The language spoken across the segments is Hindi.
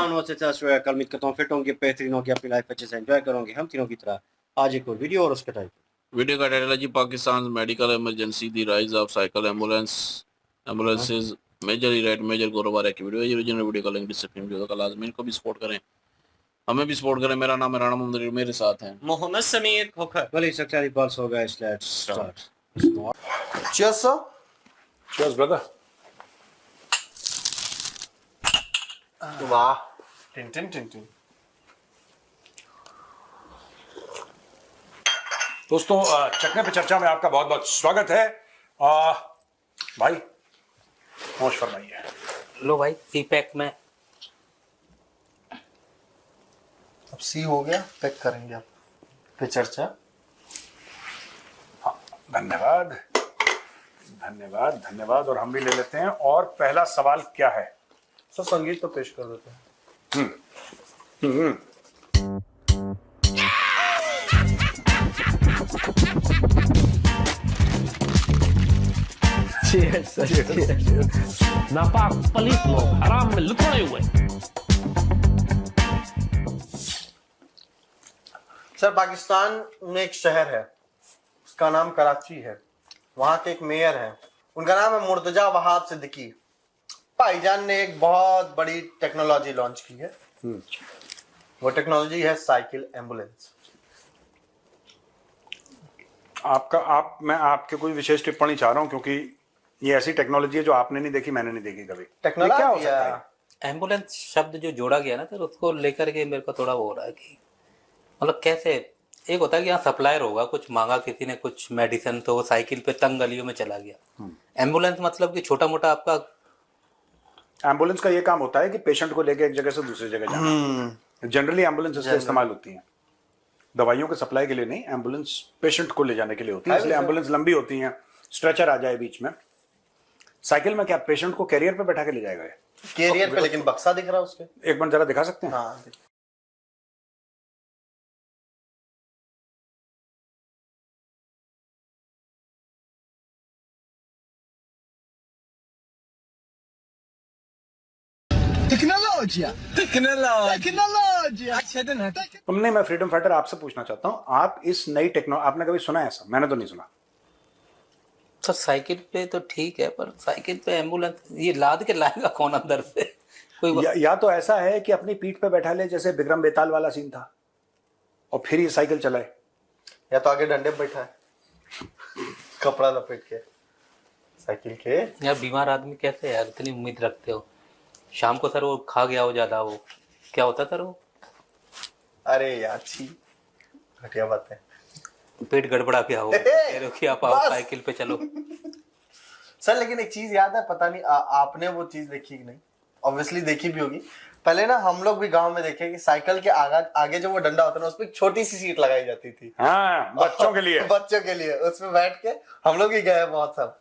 जानवर से कल उम्मीद करता हूँ फिट होंगे, बेहतरीन होंगे, अपनी लाइफ अच्छे से एंजॉय करोगे हम तीनों की तरह। आज एक और वीडियो और उसका टाइटल। वीडियो का टाइटल है जी Pakistan medical emergency the rise of cycle ambulances major इराइट मेजर गोरोबार की वीडियो है। ओरिजिनल वीडियो का लिंक डिस्क्रिप्शन में होगा। लाजमी इनको भी सपोर्ट करें, हमें भी सपोर्ट करें। मेरा नाम है राणा मोहम्मद, मेरे साथ हैं मोहम्मद समीर खोखर। वली सक्सेसफुल बॉल्स हो गए। Let's start. Cheers, sir. Cheers, brother. वाह, टिन टिन टिन टिन। दोस्तों, चखने पे चर्चा में आपका बहुत बहुत स्वागत है। भाई नोश फरमाइए। लो भाई, सी पैक में। अब सी हो गया, पैक करेंगे अब पे चर्चा। हाँ, धन्यवाद धन्यवाद धन्यवाद। और हम भी ले लेते हैं। और पहला सवाल क्या है? सर संगीत तो पेश कर देते हैं। नापाक पलीस लोग हराम में लुथड़े हुए। सर पाकिस्तान में एक शहर है, उसका नाम कराची है। वहां के एक मेयर है, उनका नाम है मुर्तजा वहाब सिद्दीकी। भाईजान ने एक बहुत बड़ी टेक्नोलॉजी लॉन्च की है। वो टेक्नोलॉजी है साइकिल एम्बुलेंस। मैं आपके कोई विशेष टिप्पणी चाह रहा हूं, क्योंकि ये ऐसी टेक्नोलॉजी है जो आपने नहीं देखी, मैंने नहीं देखी कभी। टेक्नोलॉजी क्या हो सकता है? एम्बुलेंस शब्द जो जोड़ा गया ना सर, उसको लेकर के मेरे को थोड़ा वो हो रहा है कि मतलब कैसे एक होता है कि यहाँ सप्लायर होगा, कुछ मांगा किसी ने कुछ मेडिसिन, तो वो साइकिल पे तंग गलियों में चला गया। एम्बुलेंस मतलब कि छोटा मोटा आपका एम्बुलेंस का ये काम होता है कि पेशेंट को लेके एक जगह से दूसरी जगह जाना। जनरली एम्बुलेंस इसलिए इस्तेमाल होती है दवाइयों के सप्लाई के लिए नहीं, एम्बुलेंस पेशेंट को ले जाने के लिए होती है। इसलिए एम्बुलेंस लंबी होती है, स्ट्रेचर आ जाए बीच में। साइकिल में क्या पेशेंट को कैरियर पे बैठा के ले जाएगा? कैरियर पे, लेकिन बक्सा दिख रहा है उसके। एक बार जरा दिखा सकते हैं? हाँ, तुमने, मैं फ्रीडम फाइटर आपसे पूछना चाहता हूं, आप इस नई टेक्नोलॉजी आपने कभी सुना है ऐसा? मैंने तो नहीं सुना। सर साइकिल पे तो ठीक है, पर साइकिल पे एम्बुलेंस ये लाद के लाएगा कौन अंदर से? कोई या तो ऐसा है कि अपनी पीठ पे बैठा ले, जैसे विक्रम बेताल वाला सीन था, और फिर ये साइकिल चलाए। या तो आगे डंडे पे बैठा है कपड़ा लपेट के साइकिल के। यार बीमार आदमी कैसे यार इतनी उम्मीद रखते हो? शाम को सर वो खा गया हो ज्यादा, वो क्या होता सर वो? अरे यार छी, घटिया बात है। पेट गड़बड़ा गया हो, कह रहे हो कि आप आओ साइकिल पे चलो। सर लेकिन एक चीज याद है, पता नहीं आपने वो चीज देखी कि नहीं? ऑब्वियसली देखी भी होगी। पहले ना हम लोग भी गांव में देखे कि साइकिल के आगे जो वो डंडा होता है ना, उसपे एक छोटी सी सीट लगाई जाती थी। हाँ, बच्चों के लिए। बच्चों के लिए उसमें बैठ के हम लोग भी गए बहुत सब।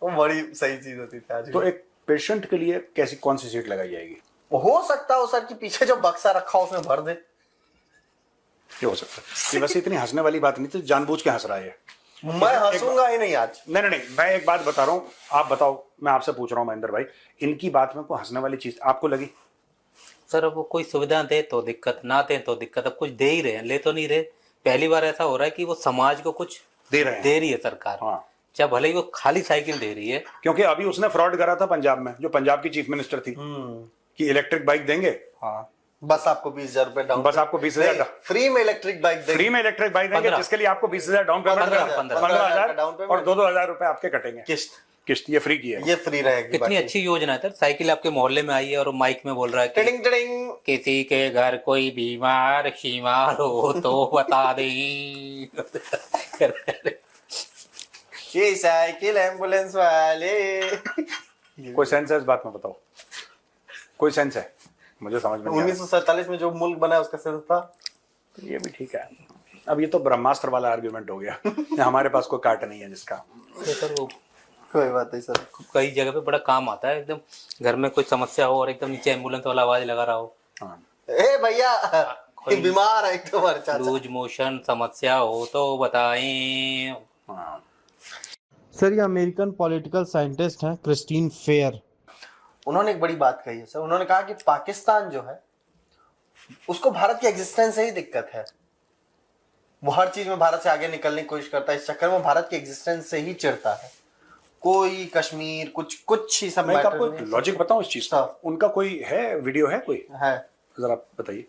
वो बड़ी सही चीज होती थी। आज तो एक पेशेंट के लिए कैसी कौन सी सीट लगाई जाएगी? हो सकता है सर कि पीछे जो बक्सा रखा हो उसमें भर दे। ये हो सकता है। ये वैसे इतनी हंसने वाली बात नहीं थी, जानबूझ के हंस रहा है। मैं हंसूंगा ही नहीं आज। नहीं, मैं एक बात बता रहा हूँ, आप बताओ। मैं आपसे पूछ रहा हूँ महेंद्र भाई, इनकी बात में कोई हंसने वाली चीज आपको लगी? सर अब वो कोई सुविधा दे तो दिक्कत, ना दे तो दिक्कत। अब कुछ दे ही रहे हैं, ले तो नहीं रहे। पहली बार ऐसा हो रहा है कि वो समाज को कुछ दे रही है सरकार। हाँ, चाहे भले ही वो खाली साइकिल दे रही है। क्योंकि अभी उसने फ्रॉड करा था पंजाब में, जो पंजाब की चीफ मिनिस्टर थी, कि इलेक्ट्रिक बाइक देंगे। हाँ, बस आपको 20,000 रुपए डाउन। बस आपको 20,000 फ्री में इलेक्ट्रिक बाइक देंगे। फ्री में इलेक्ट्रिक बाइक देंगे, जिसके लिए आपको 20,000 डाउन पेमेंट, 15,000 और 2,000 रुपए आपके कटेंगे किस्त। ये फ्री की है, ये फ्री रहेगी। कितनी अच्छी योजना है सर। साइकिल आपके मोहल्ले में आई है और माइक में बोल रहा है टिडिंग टिडिंग, किसी के घर कोई बीमार शीमार हो तो बता दे। ये साइकिल एम्बुलेंस वाले। कोई सेंस है इस बात में? बताओ, कोई सेंस है? मुझे समझ में 1947 में जो मुल्क बना उसका सेंस था। तो ये भी ठीक है। अब ये तो ब्रह्मास्त्र वाला आर्ग्यूमेंट हो गया। हमारे पास कोई काट नहीं है जिसका। सर वो कोई बात नहीं सर, कई जगह पे बड़ा काम आता है। एकदम घर में कोई समस्या हो और एकदम नीचे एम्बुलेंस वाला आवाज लगा रहा हो, ए भैया कोई बीमार है तुम्हारे चाचा, लूज मोशन समस्या हो तो बताएं। सर ये अमेरिकन पॉलिटिकल साइंटिस्ट हैं क्रिस्टीन फेयर। उन्होंने एक बड़ी बात कही है सर। उन्होंने कहा कि पाकिस्तान जो है उसको भारत के एग्जिस्टेंस से ही दिक्कत है। वो हर चीज में भारत से आगे निकलने की कोशिश करता है, इस चक्कर में भारत के एग्जिस्टेंस से ही चिढ़ता है। कोई कश्मीर कुछ ही सब मैं मैटर आपको नहीं। लॉजिक बताऊं इस चीज का, उनका कोई है वीडियो है कोई, है जरा बताइए।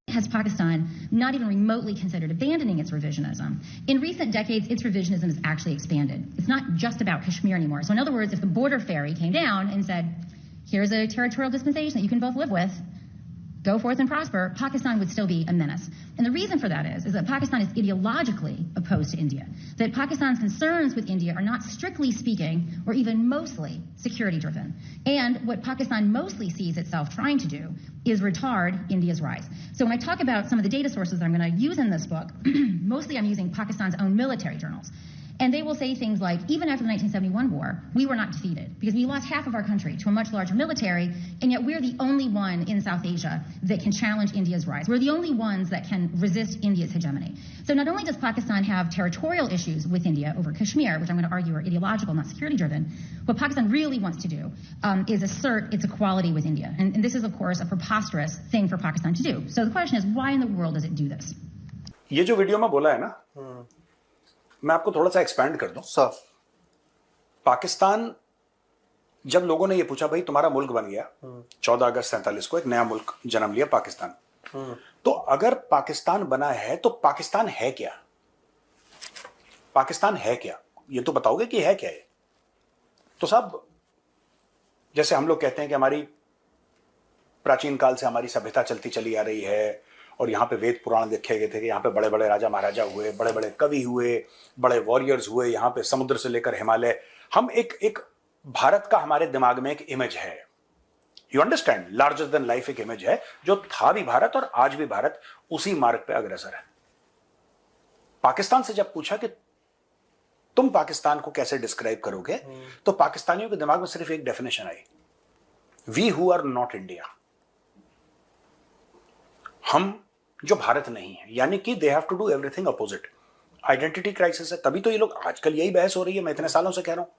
Has Pakistan not even remotely considered abandoning its revisionism? In recent decades, its revisionism has actually expanded. It's not just about Kashmir anymore. So in other words, if the border ferry came down and said, here's a territorial dispensation that you can both live with, go forth and prosper, Pakistan would still be a menace. And the reason for that is that Pakistan is ideologically opposed to India. That Pakistan's concerns with India are not strictly speaking or even mostly security driven. And what Pakistan mostly sees itself trying to do is retard India's rise. So when I talk about some of the data sources that I'm going to use in this book, mostly I'm using Pakistan's own military journals. And they will say things like, even after the 1971 war, we were not defeated because we lost half of our country to a much larger military, and yet we're the only one in South Asia that can challenge India's rise. We're the only ones that can resist India's hegemony. So not only does Pakistan have territorial issues with India over Kashmir, which I'm going to argue are ideological, not security driven, what Pakistan really wants to do is assert its equality with India. And this is, of course, a preposterous thing for Pakistan to do. So the question is, why in the world does it do this? ये जो वीडियो में बोला है ना, मैं आपको थोड़ा सा एक्सपैंड कर दूं। सर पाकिस्तान, जब लोगों ने ये पूछा भाई तुम्हारा मुल्क बन गया 14 अगस्त 47 को, एक नया मुल्क जन्म लिया पाकिस्तान, तो अगर पाकिस्तान बना है तो पाकिस्तान है क्या? पाकिस्तान है क्या? ये तो बताओगे कि है क्या ये? तो साहब, जैसे हम लोग कहते हैं कि हमारी प्राचीन काल से हमारी सभ्यता चलती चली आ रही है और यहाँ पे वेद पुराण देखे गए थे कि यहाँ पे बड़े बड़े राजा महाराजा हुए, बड़े बड़े कवि हुए, बड़े वॉरियर्स हुए, यहाँ पे समुद्र से लेकर हिमालय, हम एक भारत का हमारे दिमाग में एक इमेज है, you understand, larger than life एक इमेज है, जो था भी भारत और आज भी भारत उसी मार्ग पे अग्रसर है। पाकिस्तान से जब पूछा कि तुम पाकिस्तान को कैसे डिस्क्राइब करोगे, तो पाकिस्तानियों के दिमाग में सिर्फ एक डेफिनेशन आई, we who are not India, हम जो भारत नहीं है, यानी कि they have to do everything opposite. Identity crisis है, तभी तो ये लोग, आजकल यही बहस हो रही है, मैं इतने सालों से कह रहा हूं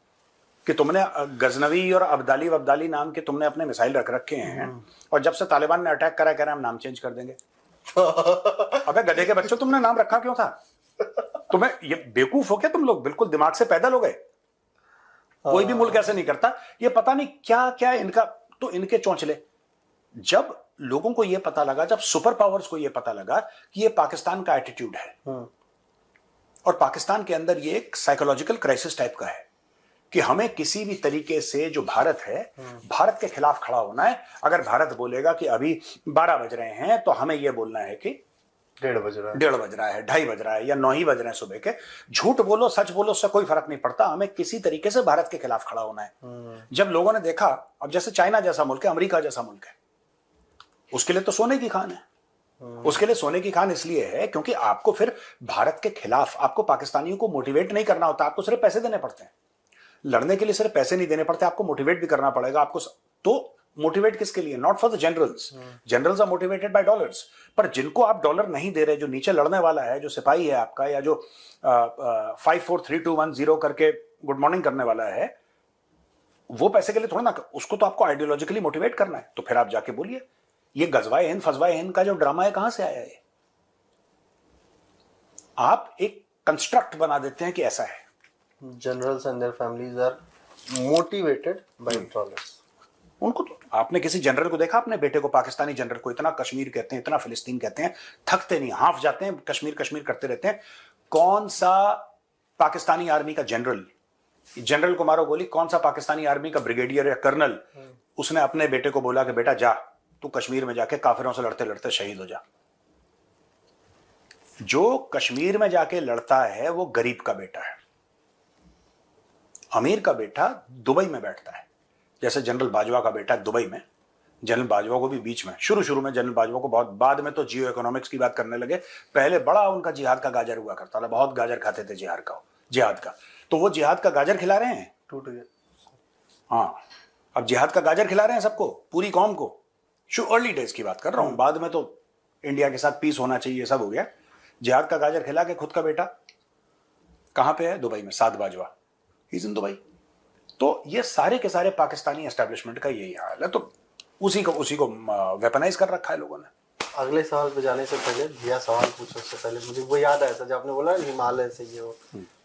कि तुमने गजनवी और अब्दाली नाम के तुमने अपने मिसाइल रख रखे हैं, और जब से तालिबान ने अटैक करा, कह रहे हम नाम चेंज कर देंगे। अबे गधे के बच्चों, तुमने नाम रखा क्यों था? तुम्हें ये बेवकूफ हो क्या तुम लोग? बिल्कुल दिमाग से पैदल हो गए। कोई भी मुल्क ऐसे नहीं करता। ये पता नहीं क्या क्या इनका, तो इनके चौंचले। जब लोगों को यह पता लगा, जब सुपर पावर्स को यह पता लगा कि यह पाकिस्तान का एटीट्यूड है, और पाकिस्तान के अंदर यह एक साइकोलॉजिकल क्राइसिस टाइप का है कि हमें किसी भी तरीके से जो भारत है, भारत के खिलाफ खड़ा होना है। अगर भारत बोलेगा कि अभी 12 बज रहे हैं, तो हमें यह बोलना है कि 1:30 बज रहा है, 1:30 बज रहा है, 2:30 बज रहा है, या 9 ही बज रहे हैं सुबह के। झूठ बोलो सच बोलो, उससे कोई फर्क नहीं पड़ता, हमें किसी तरीके से भारत के खिलाफ खड़ा होना है। जब लोगों ने देखा, अब जैसे चाइना जैसा मुल्क है, अमेरिका जैसा मुल्क है, उसके लिए तो सोने की खान है। उसके लिए सोने की खान इसलिए है क्योंकि आपको फिर भारत के खिलाफ, आपको पाकिस्तानियों को मोटिवेट नहीं करना होता, आपको सिर्फ पैसे देने पड़ते हैं। लड़ने के लिए सिर्फ पैसे नहीं देने पड़ते, आपको मोटिवेट भी करना पड़ेगा। आपको तो मोटिवेट किसके लिए? Not for the generals, generals are motivated by dollars. पर जिनको आप डॉलर नहीं दे रहे, जो नीचे लड़ने वाला है, जो सिपाही है आपका, या जो 5 4 3 2 1 0 करके गुड मॉर्निंग करने वाला है, वो पैसे के लिए थोड़ा ना, उसको तो आपको आइडियोलॉजिकली मोटिवेट करना है। तो फिर आप जाके बोलिए, ये गजवाए हिंद फजवाए हिंद का जो ड्रामा है, कहां से आया है? आप एक कंस्ट्रक्ट बना देते हैं कि ऐसा है। Generals and their families are motivated by dollars. उनको तो, आपने किसी जनरल को देखा अपने बेटे को, पाकिस्तानी जनरल को? इतना कश्मीर कहते हैं, इतना फिलिस्तीन कहते हैं, थकते नहीं, हाफ जाते हैं, कश्मीर कश्मीर करते रहते हैं। कौन सा पाकिस्तानी आर्मी का जनरल को मारो गोली, कौन सा पाकिस्तानी आर्मी का ब्रिगेडियर या कर्नल उसने अपने बेटे को बोला कि बेटा जा, तू कश्मीर में जाके काफिरों से लड़ते लड़ते शहीद हो जा? जो कश्मीर में जाके लड़ता है वो गरीब का बेटा है। अमीर का बेटा दुबई में बैठता है, जैसे जनरल बाजवा का बेटा दुबई में। जनरल बाजवा को भी बीच में, शुरू में जनरल बाजवा को बहुत, बाद में तो जियो इकोनॉमिक्स की बात करने लगे, पहले बड़ा उनका जिहाद का गाजर हुआ करता था, बहुत गाजर खाते थे जिहाद का। तो वो जिहाद का गाजर खिला रहे हैं, टूट गया। हाँ, अब जिहाद का गाजर खिला रहे हैं सबको, पूरी कौम को। अर्ली डेज की बात कर रहा हूं, बाद में तो इंडिया के साथ पीस होना चाहिए, सब हो गया। जिहाद का गाजर खिला के खुद का बेटा कहां पे है? दुबई में। Saad Bajwa, he is in Dubai. तो ये सारे के सारे पाकिस्तानी एस्टेब्लिशमेंट का यही हाल है। तो उसी को वेपनाइज कर रखा है लोगों ने। अगले सवाल पे जाने से पहले भैया सवाल पूछो उससे पहले मुझे वो याद आया था जब आपने बोला हिमालय से ये वो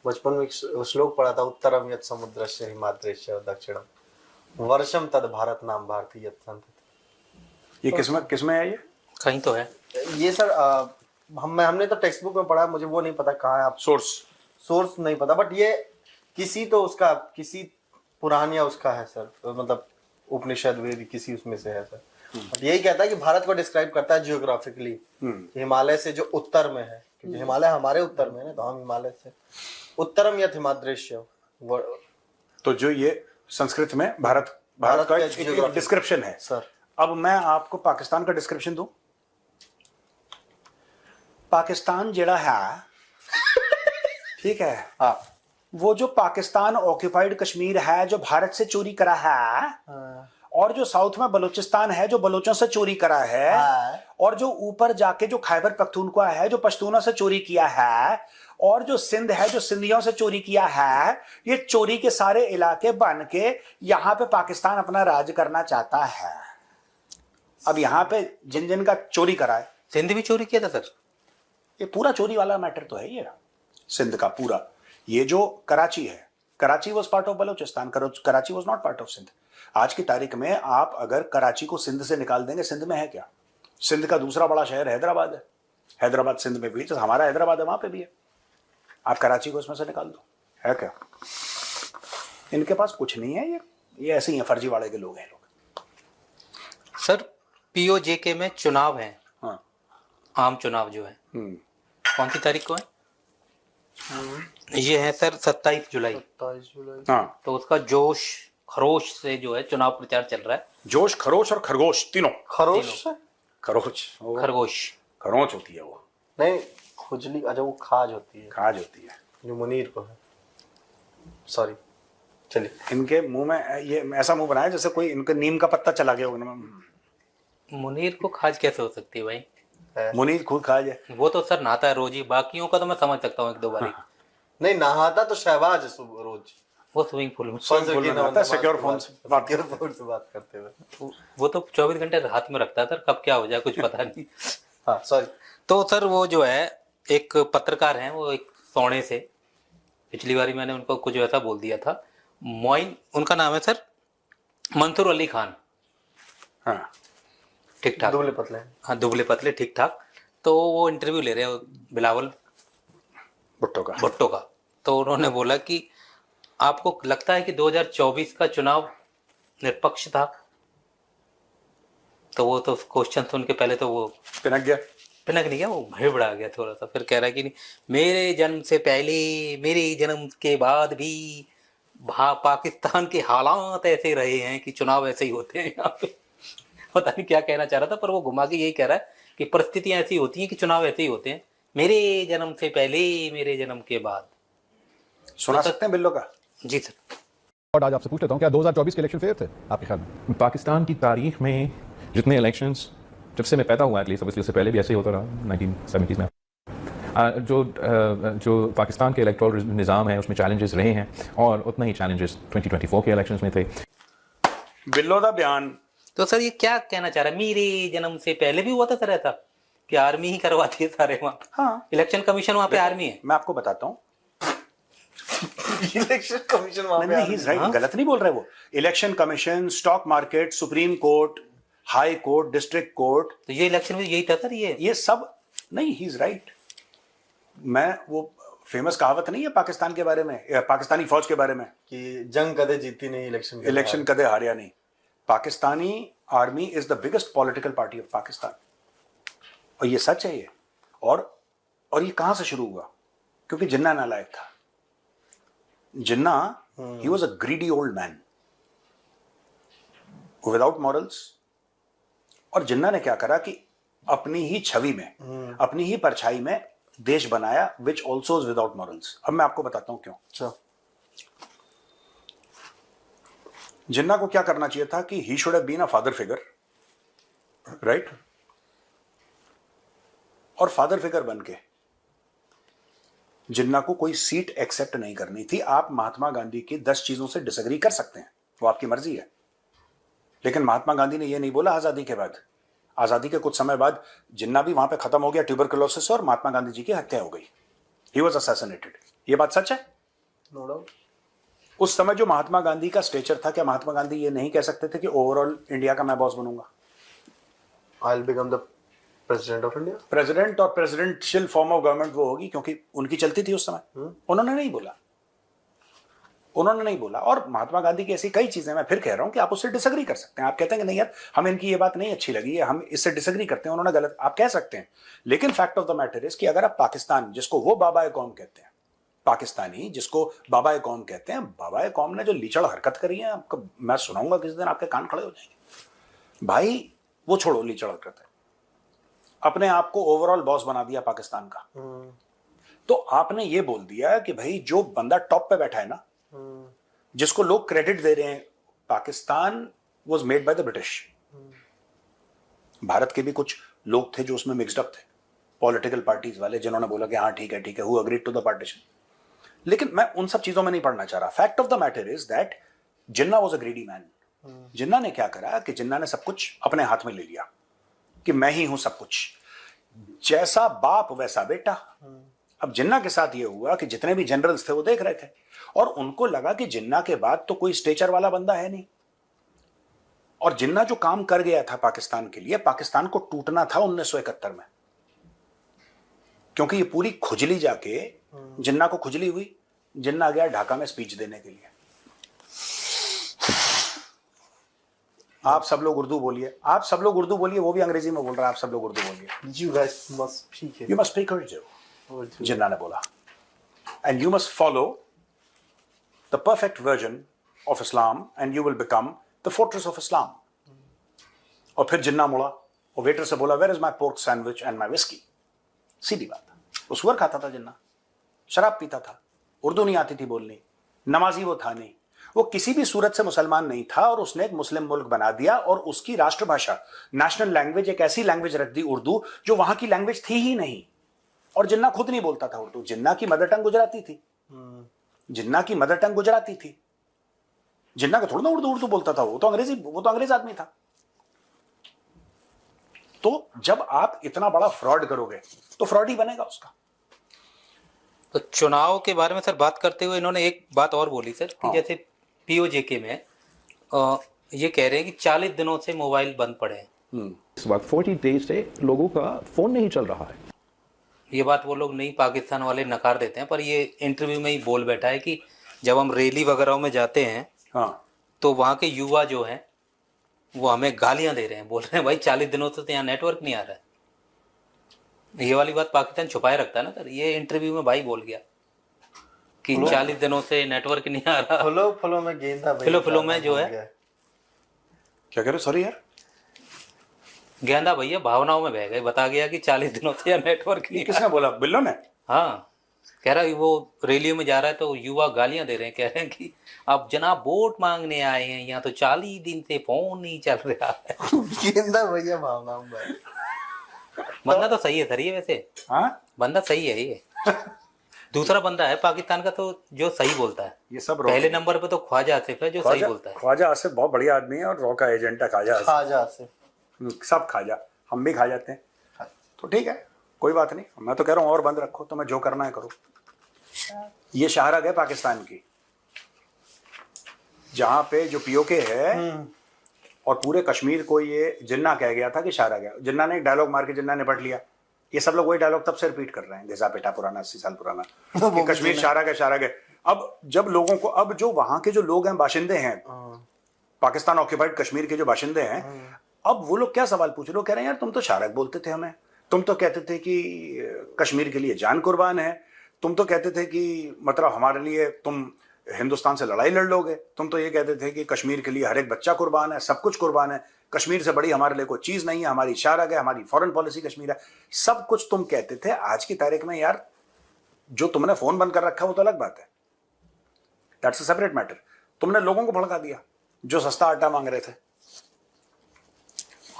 बचपन में एक श्लोक पढ़ा था, उत्तरम यत् समुद्रस्य हिमाद्रस्य दक्षिणम वर्षम तद भारत नाम भारती यत् संतति। ये किसमें है ये? कहीं तो है ये सर हमने तो टेक्स्ट बुक में पढ़ा है, मुझे वो नहीं पता कहाँ है, आप सोर्स नहीं पता, बट ये किसी पुरान या उसका है सर, मतलब उपनिषद वेद किसी उसमें से है सर। बट यही कहता है कि भारत को डिस्क्राइब करता है जियोग्राफिकली, हिमालय से जो उत्तर में है, क्योंकि हिमालय हमारे उत्तर में है ना, तो हम हिमालय से उत्तरम यत् हिमाद्रस्य। तो जो ये संस्कृत में भारत का एक डिस्क्रिप्शन है सर। अब मैं आपको पाकिस्तान का डिस्क्रिप्शन दूं। पाकिस्तान जड़ा है ठीक है, हाँ, वो जो पाकिस्तान ऑक्यूपाइड कश्मीर है जो भारत से चोरी करा है, और जो साउथ में बलूचिस्तान है जो बलोचों से चोरी करा है, और जो ऊपर जाके जो खैबर पख्तूनख्वा है जो पश्तूनों से चोरी किया है, और जो सिंध है जो सिंधियों से चोरी किया है, ये चोरी के सारे इलाके बन के यहां पे पाकिस्तान अपना राज करना चाहता है। अब यहां पे जिन जिन का चोरी करा है, सिंध भी चोरी किया था सर। ये पूरा चोरी वाला मैटर तो है ये सिंध का पूरा। ये जो कराची है, Karachi was part of Balochistan, Karachi was not part of Sindh. आज की तारीख में आप अगर कराची को सिंध से निकाल देंगे, सिंध में है क्या? सिंध का दूसरा बड़ा शहर हैदराबाद है, हैदराबाद सिंध में भी, तो हमारा हैदराबाद है वहां पे भी है। आप कराची को इसमें से निकाल दो, है क्या? इनके पास कुछ नहीं है, ये ऐसे ही है, फर्जी वाले के लोग हैं लोग। सर पीओजेके में चुनाव है, हाँ, आम चुनाव जो है कौन सी तारीख को है? ये है सर 27 जुलाई। 27 जुलाई। हाँ, तो उसका जोश खरोश से जो है चुनाव प्रचार चल रहा है। जोश, खरोश और खरगोश तीनों। खरोश, खरोच खरोच होती है वो, नहीं खुजली, अच्छा वो खाज होती है, खाज होती है जो मुनीर को है। सॉरी, चलिए। इनके मुंह में ये ऐसा मुंह बनाया जैसे कोई इनके नीम का पत्ता चला गया होगा। मुनीर को खाज कैसे हो सकती है भाई? मुनीर खुद खाज है। वो तो सर नहाता है रोज ही, बाकियों का तो मैं समझ सकता हूँ एक दो बारी। नहीं नहाता तो शहबाज है रोज, वो स्विमिंग पूल में सिक्योर फोन से बात करते हुए, वो तो 24 घंटे हाथ में रखता है सर, कब क्या हो जाए कुछ पता नहीं। हाँ सॉरी। तो सर वो जो है एक पत्रकार हैं, वो एक सोने से, पिछली बारी मैंने उनको कुछ ऐसा बोल दिया था, मोइन उनका नाम है सर, मंसूर अली खान। हाँ, ठीक ठाक, दुबले पतले। हाँ दुबले पतले ठीक ठाक। तो वो इंटरव्यू ले रहे हैं बिलावल भुट्टो का। तो उन्होंने बोला कि आपको लगता है कि 2024 का चुनाव निष्पक्ष था? तो वो तो क्वेश्चन सुन के पहले तो वो पिनक नहीं गया, वो भड़बड़ा गया थोड़ा सा, फिर कह रहा है कि नहीं, मेरे जन्म से पहले, मेरे जन्म के बाद भी पाकिस्तान के हालात ऐसे रहे हैं कि चुनाव ऐसे ही होते हैं यहाँ पे। पता नहीं क्या कहना चाह रहा था, पर वो घुमा के यही कह रहा है कि परिस्थितियां ऐसी होती हैं कि चुनाव ऐसे ही होते हैं, मेरे जन्म से पहले, मेरे जन्म के बाद। सुना सकते हैं बिल्लो का? जी सर। और आज आपसे पूछ लेता हूँ, क्या 2024 के इलेक्शन फेयर थे आपके ख्याल में? पाकिस्तान की तारीख में जितने इलेक्शंस, जब से मैं पैदा हुआ एटलीस्ट, ऑब्वियसली उससे पहले भी ऐसे ही होता रहा 1970s में, जो पाकिस्तान के इलेक्टोरल निज़ाम है उसमें चैलेंजेस रहे हैं, और उतना ही चैलेंजेस 2024 के इलेक्शंस में थे। बिल्लो का बयान। तो सर ये क्या कहना चाह रहा है? मेरे जन्म से पहले भी हुआ था सर ऐसा कि आर्मी ही करवाती है सारे वहाँ? हाँ, इलेक्शन कमीशन वहाँ पे आर्मी है। मैं आपको बताता हूँ, इलेक्शन कमीशन वहां पे ही इज राइट, गलत नहीं बोल रहे वो। Election commission, stock market, supreme court, high court, district court, तो ये इलेक्शन में यही था सर, ये सब नहीं, ही इज राइट। मैं वो फेमस कहावत नहीं है पाकिस्तान के बारे में, पाकिस्तानी फौज के बारे में, कि जंग कदे जीती नहीं, इलेक्शन कदे हारिया नहीं। Pakistani army is the biggest political party of Pakistan, और ये सच है ये। और ये कहां से शुरू हुआ? क्योंकि जिन्ना नालायक था। जिन्ना, he was a greedy old man without morals। और जिन्ना ने क्या करा कि अपनी ही छवि में, अपनी ही परछाई में देश बनाया, which also is without morals। अब मैं आपको बताता हूं क्यों। अच्छा। जिन्ना को क्या करना चाहिए था कि he should have been a father figure, right? और फादर फिगर बन के जिन्ना को कोई सीट एक्सेप्ट नहीं करनी थी। आप महात्मा गांधी की 10 चीजों से डिसएग्री कर सकते हैं, वो आपकी मर्जी है, लेकिन महात्मा गांधी ने ये नहीं बोला आजादी के बाद। आजादी के कुछ समय बाद जिन्ना भी वहां पे खत्म हो गया ट्यूबरकुलोसिस से, और महात्मा गांधी जी की हत्या हो गई। He was assassinated. ये बात सच है। No doubt. उस समय जो महात्मा गांधी का स्टेचर था, क्या महात्मा गांधी ये नहीं कह सकते थे कि ओवरऑल इंडिया का मैं बॉस बनूंगा? I will become the president of India. President और प्रेसिडेंशियल फॉर्म ऑफ गवर्नमेंट वो होगी, क्योंकि उनकी चलती थी उस समय। उन्होंने नहीं बोला, उन्होंने नहीं बोला। और महात्मा गांधी की ऐसी कई चीजें, मैं फिर कह रहा हूं कि आप उससे डिसएग्री कर सकते हैं। आप कहते हैं कि नहीं यार, हमें इनकी ये बात नहीं अच्छी लगी है, हम इससे डिसएग्री करते हैं, उन्होंने गलत, आप कह सकते हैं। लेकिन fact of the matter is कि अगर आप पाकिस्तान, जिसको वो बाबा कौम कहते हैं, पाकिस्तानी जिसको बाबा कौम कहते हैं, बाबा कौम ने जो लीचड़ हरकत करी है, आपको मैं सुनाऊंगा किसी दिन, आपके कान खड़े हो जाएंगे भाई। वो छोड़ो लीचड़ हरकत है, अपने आप को ओवरऑल बॉस बना दिया पाकिस्तान का। तो आपने ये बोल दिया कि भाई जो बंदा टॉप पे बैठा है ना, जिसको लोग क्रेडिट दे रहे हैं, Pakistan was made by the British. भारत के भी कुछ लोग थे जो उसमें मिक्स्ड अप थे, पॉलिटिकल पार्टीज वाले, जिन्होंने बोला कि हाँ ठीक है, who agreed to the partition. लेकिन मैं उन सब चीजों में नहीं पढ़ना चाह रहा। Fact of the matter is that Jinnah was a greedy man. Jinnah ने क्या करा कि जिन्ना ने सब कुछ अपने हाथ में ले लिया कि मैं ही हूं सब कुछ, जैसा बाप वैसा बेटा। अब जिन्ना के साथ ये हुआ कि जितने भी जनरल्स थे वो देख रहे थे, और उनको लगा कि जिन्ना के बाद तो कोई स्टेचर वाला बंदा है नहीं। और जिन्ना जो काम कर गया था पाकिस्तान के लिए, पाकिस्तान को टूटना था 1971 में, क्योंकि ये पूरी खुजली जाके जिन्ना को खुजली हुई। जिन्ना गया ढाका में स्पीच देने के लिए। आप सब लोग उर्दू बोलिए, आप सब लोग उर्दू बोलिए, वो भी अंग्रेजी में बोल रहा है, आप सब लोग उर्दू बोलिए। You guys must speak it. You must speak Urdu, जिन्ना ने बोला, and you must follow the perfect version of Islam and you will become the fortress of Islam. और फिर जिन्ना मुड़ा और वेटर से बोला, where is my pork sandwich and my whiskey? सीधी बात। वो सुअर खाता था जिन्ना, शराब पीता था, उर्दू नहीं आती थी बोलनी, नमाजी वो था नहीं, वो किसी भी सूरत से मुसलमान नहीं था, और उसने एक मुस्लिम मुल्क बना दिया और उसकी राष्ट्रभाषा, नेशनल लैंग्वेज, एक ऐसी लैंग्वेज रख दी उर्दू, जो वहां की लैंग्वेज थी ही नहीं। और जिन्ना खुद नहीं बोलता था उर्दू, जिन्ना की मदर टंग गुजराती थी। जिन्ना की मदर टंग गुजराती थी। जिन्ना का थोड़ा ना उर्दू बोलता था, वो तो अंग्रेज आदमी था। तो जब आप इतना बड़ा फ्रॉड करोगे तो फ्रॉड ही बनेगा उसका। तो चुनाव के बारे में सर बात करते हुए इन्होंने एक बात और बोली सर कि जैसे पीओजेके में ये कह रहे हैं कि 40 दिनों से मोबाइल बंद पड़े हैं। इस वक्त 40 डेज से लोगों का फोन नहीं चल रहा है। ये बात वो लोग नहीं, पाकिस्तान वाले नकार देते हैं, पर ये इंटरव्यू में ही बोल बैठा है कि जब हम रैली वगैरह में जाते हैं तो वहाँ के युवा जो हैं वो हमें गालियां दे रहे हैं, बोल रहे हैं भाई 40 दिनों से तो यहाँ नेटवर्क नहीं आ रहा है। ये वाली बात पाकिस्तान छुपाए रखता है ना सर। ये इंटरव्यू में भाई बोल गया कि 40 दिनों से नेटवर्क नहीं आ रहा। फ्लो में गेंदा फ्लो में जो है, क्या कह रहे, सॉरी यार, गेंदा भैया भावनाओं में बह गए, बता गया कि 40 दिनों से यहाँ नेटवर्क नहीं। किसने बोला, बिल्लो ने? हाँ, कह रहा है वो रैलियों में जा रहा है तो युवा गालियां दे रहे हैं, कह रहे हैं कि आप जनाब वोट मांगने आए हैं, यहाँ तो 40 दिन से फोन नहीं चल रहा है। गेंदा भैया भावनाओं में। बंदा तो सही है सर ये, वैसे बंदा सही है ये। दूसरा बंदा है पाकिस्तान का तो जो सही बोलता है। ये सब पहले नंबर पे तो ख्वाजा आसिफ है जो सही बोलता है। ख्वाजा आसिफ बहुत बढ़िया आदमी है और रॉ का एजेंट है ख्वाजा आसिफ। सब खाजा, हम भी खा जाते हैं, तो ठीक है, कोई बात नहीं। मैं तो कह रहा हूँ और बंद रखो, तो मैं जो करना है करो। ये शाहराग है पाकिस्तान की, जहां पे जो पीओके है और पूरे कश्मीर को ये जिन्ना कह गया था कि शाहराग है। जिन्ना ने एक डायलॉग मार के जिन्ना निपट लिया। ये सब लोग वही डायलॉग तब से रिपीट कर रहे हैं, घिसा पेटा पुराना 80 साल पुराना कि कश्मीर शाहराग है, शाहराग है। अब जब लोगों को, अब जो वहां के जो लोग हैं, बाशिंदे हैं, पाकिस्तान ऑक्यूपाइड कश्मीर के जो बाशिंदे हैं, अब वो लोग क्या सवाल पूछ रहे हो, कह रहे हैं यार तुम तो शाहराग बोलते थे हमें, तुम तो कहते थे कि कश्मीर के लिए जान कुर्बान है, तुम तो कहते थे कि मतलब हमारे लिए तुम हिंदुस्तान से लड़ाई लड़ लोगे, तुम तो ये कहते थे कि कश्मीर के लिए हर एक बच्चा कुर्बान है, सब कुछ कुर्बान है, कश्मीर से बड़ी हमारे लिए कोई चीज नहीं है, हमारी शाहराग है, हमारी फॉरेन पॉलिसी कश्मीर है, सब कुछ तुम कहते थे। आज की तारीख में यार जो तुमने फोन बंद कर रखा वो तो अलग बात है, दैट्स अ सेपरेट मैटर। तुमने लोगों को भड़का दिया जो सस्ता आटा मांग रहे थे।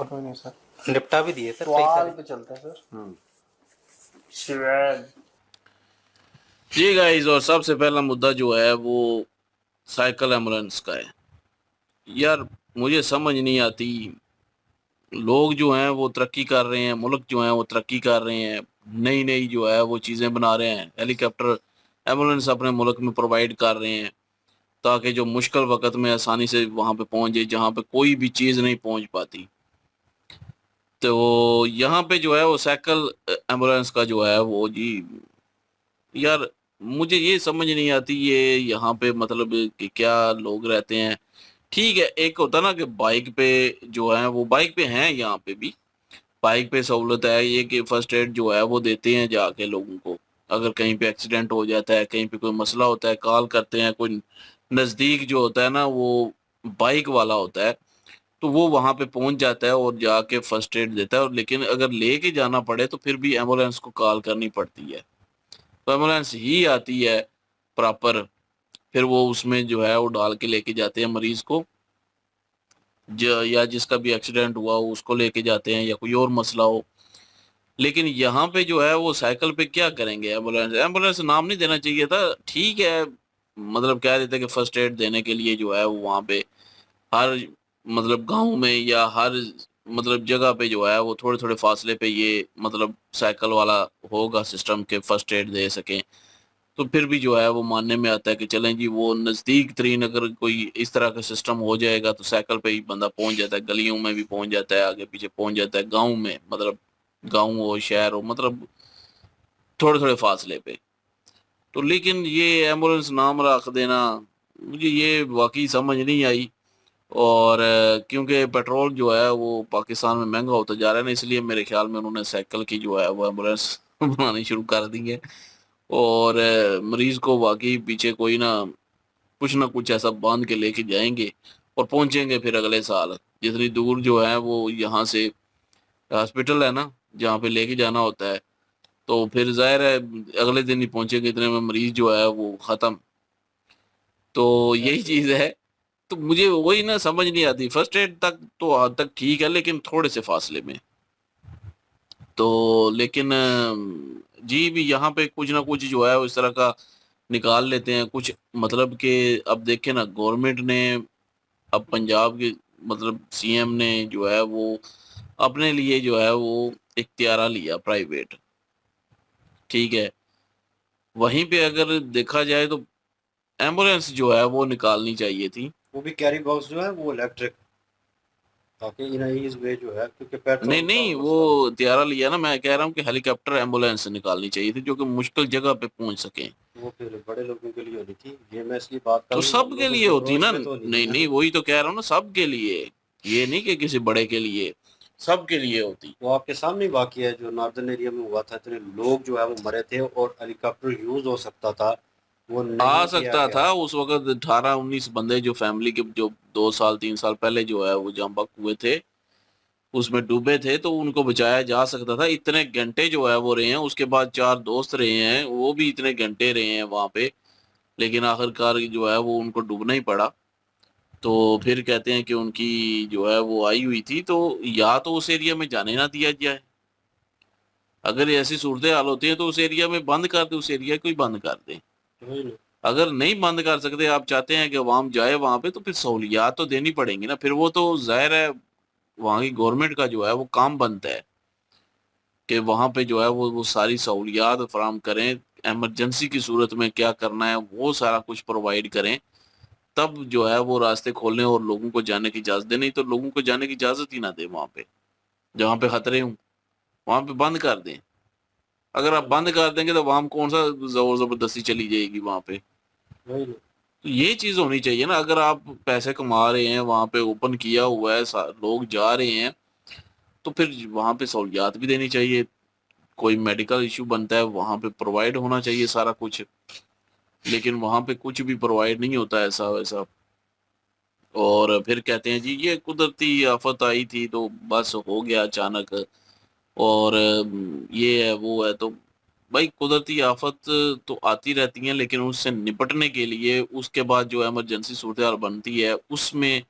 नहीं सर, निपटा भी दिए सर। सवाल पे चलता है सर। शिवैन जी गाइस, और सबसे पहला मुद्दा जो है वो साइकिल एम्बुलेंस का है। यार मुझे समझ नहीं आती, लोग जो हैं वो तरक्की कर रहे हैं, मुल्क जो है वो तरक्की कर रहे हैं, नई नई जो है वो चीज़ें बना रहे हैं, हेलीकॉप्टर एम्बुलेंस अपने मुल्क में प्रोवाइड कर रहे हैं ताकि जो मुश्किल वक्त में आसानी से वहाँ पे पहुँच जाए जहाँ पे कोई भी चीज़ नहीं पहुँच पाती। तो यहाँ पे जो है वो साइकिल एम्बुलेंस का जो है वो जी, यार मुझे ये समझ नहीं आती ये यहाँ पे मतलब कि क्या लोग रहते हैं। ठीक है, एक होता ना कि बाइक पे जो है वो बाइक पे हैं, यहाँ पे भी बाइक पे सहूलत है ये कि फर्स्ट एड जो है वो देते हैं जाके लोगों को। अगर कहीं पे एक्सीडेंट हो जाता है, कहीं पे कोई मसला होता है, कॉल करते हैं, कोई नज़दीक जो होता है ना वो बाइक वाला होता है, तो वो वहाँ पे पहुँच जाता है और जाके फर्स्ट एड देता है। और लेकिन अगर लेके जाना पड़े तो फिर भी एम्बुलेंस को कॉल करनी पड़ती है। तो एम्बुलेंस ही आती है प्रॉपर, फिर वो उसमें जो है वो डाल के लेके जाते हैं मरीज को, या जिसका भी एक्सीडेंट हुआ हो उसको लेके जाते हैं, या कोई और मसला हो। लेकिन यहाँ पे जो है वो साइकिल पे क्या करेंगे? एम्बुलेंस एम्बुलेंस नाम नहीं देना चाहिए था, ठीक है, मतलब कह देते कि फर्स्ट एड देने के लिए जो है वो वहाँ पे हर मतलब गांव में या हर मतलब जगह पे जो है वो थोड़े थोड़े फासले पे ये मतलब साइकिल वाला होगा सिस्टम के फर्स्ट एड दे सकें, तो फिर भी जो है वो मानने में आता है कि चलें जी, वो नज़दीक तरीन अगर कोई इस तरह का सिस्टम हो जाएगा तो साइकिल पे ही बंदा पहुंच जाता है, गलियों में भी पहुंच जाता है, आगे पीछे पहुंच जाता है, गांव में मतलब गांव हो शहर हो मतलब थोड़े थोड़े फासले पे। तो लेकिन ये एम्बुलेंस नाम रख देना, मुझे ये वाकई समझ नहीं आई। और क्योंकि पेट्रोल जो है वो पाकिस्तान में महंगा होता जा रहा है ना, इसलिए मेरे ख्याल में उन्होंने साइकिल की जो है वो एम्बुलेंस बनानी शुरू कर दी है। और मरीज को वाकई पीछे कोई ना कुछ ऐसा बांध के लेके जाएंगे और पहुंचेंगे फिर अगले साल। जितनी दूर जो है वो यहाँ से हॉस्पिटल है ना जहाँ पे लेके जाना होता है, तो फिर जाहिर है अगले दिन ही पहुंचेंगे, इतने में मरीज जो है वो खत्म। तो यही चीज है। तो मुझे वही ना समझ नहीं आती, फर्स्ट एड तक तो हद तक ठीक है लेकिन थोड़े से फासले में। तो लेकिन जी भी यहाँ पे कुछ ना कुछ जो है वो इस तरह का निकाल लेते हैं कुछ, मतलब कि अब देखें ना, गवर्नमेंट ने अब पंजाब के मतलब सीएम ने जो है वो अपने लिए जो है वो इख्तियारा लिया प्राइवेट, ठीक है। वहीं पे अगर देखा जाए तो एम्बुलेंस जो है वो निकालनी चाहिए थी। वो भी कैरी बॉक्स जो है वो इलेक्ट्रिक, ताकि इन इस वे जो है, क्योंकि पेट्रोल नहीं का नहीं, वो मसला है। तियारा लिया ना, मैं कह रहा हूँ कि हेलीकॉप्टर एम्बुलेंस निकालनी चाहिए थी जो कि मुश्किल जगह पे पहुंच सके। वो फिर बड़े लोगों के लिए होनी थी, ये मैं इसलिए बात कर तो रहा हूँ, आम सबके लोगों लिए की होती रोज ना, पे तो नहीं नहीं है नहीं ना। वही तो कह रहा हूँ ना, सबके लिए, ये नहीं कि किसी बड़े के लिए, सबके लिए होती। वो आपके सामने ही वाकई है जो नॉर्दर्न एरिया में हुआ था, इतने लोग जो है वो मरे थे और हेलीकॉप्टर यूज हो सकता था, वो आ नहीं किया सकता गया। था उस वक्त 18-19 बंदे जो फैमिली के जो 2 साल 3 साल पहले जो है वो जंबक हुए थे, उसमें डूबे थे, तो उनको बचाया जा सकता था। इतने घंटे जो है वो रहे हैं, उसके बाद 4 दोस्त रहे हैं वो भी इतने घंटे रहे हैं वहां पे, लेकिन आखिरकार जो है वो उनको डूबना ही पड़ा। तो फिर कहते हैं कि उनकी जो है वो आई हुई थी, तो या तो उस एरिया में जाने ना दिया जाए, अगर ऐसी सूरत हाल होती है तो उस एरिया में बंद कर दे, उस एरिया को ही बंद कर दे। वही ना। अगर नहीं बंद कर सकते, आप चाहते हैं कि अवाम जाए वहां पे, तो फिर सहूलियात तो देनी पड़ेंगी ना, फिर वो तो जाहिर है वहाँ की गवर्नमेंट का जो है वो काम बनता है कि वहां पे जो है वो सारी सहूलियात फराम करें, इमरजेंसी की सूरत में क्या करना है वो सारा कुछ प्रोवाइड करें, तब जो है वो रास्ते खोलें और लोगों को जाने की इजाजत दें। नहीं तो लोगों को जाने की इजाजत ही ना दे वहां पे, जहाँ पे खतरे हों वहां पे बंद कर दें। अगर आप बंद कर देंगे तो वहां कौन सा जोर जबरदस्ती चली जाएगी वहां पे। वही ना। तो ये चीज होनी चाहिए ना, अगर आप पैसे कमा रहे हैं वहां पे, ओपन किया हुआ है, लोग जा रहे हैं, तो फिर वहां पे सहूलियात भी देनी चाहिए। कोई मेडिकल इशू बनता है वहां पे प्रोवाइड होना चाहिए सारा कुछ, लेकिन वहां पे कुछ भी प्रोवाइड नहीं होता ऐसा वैसा। और फिर कहते हैं जी ये कुदरती आफत आई थी तो बस हो गया अचानक, और ये है वो है। तो भाई कुदरती आफत तो आती रहती हैं, लेकिन उससे निपटने के लिए उसके बाद जो इमरजेंसी सूरत हाल बनती है उसमें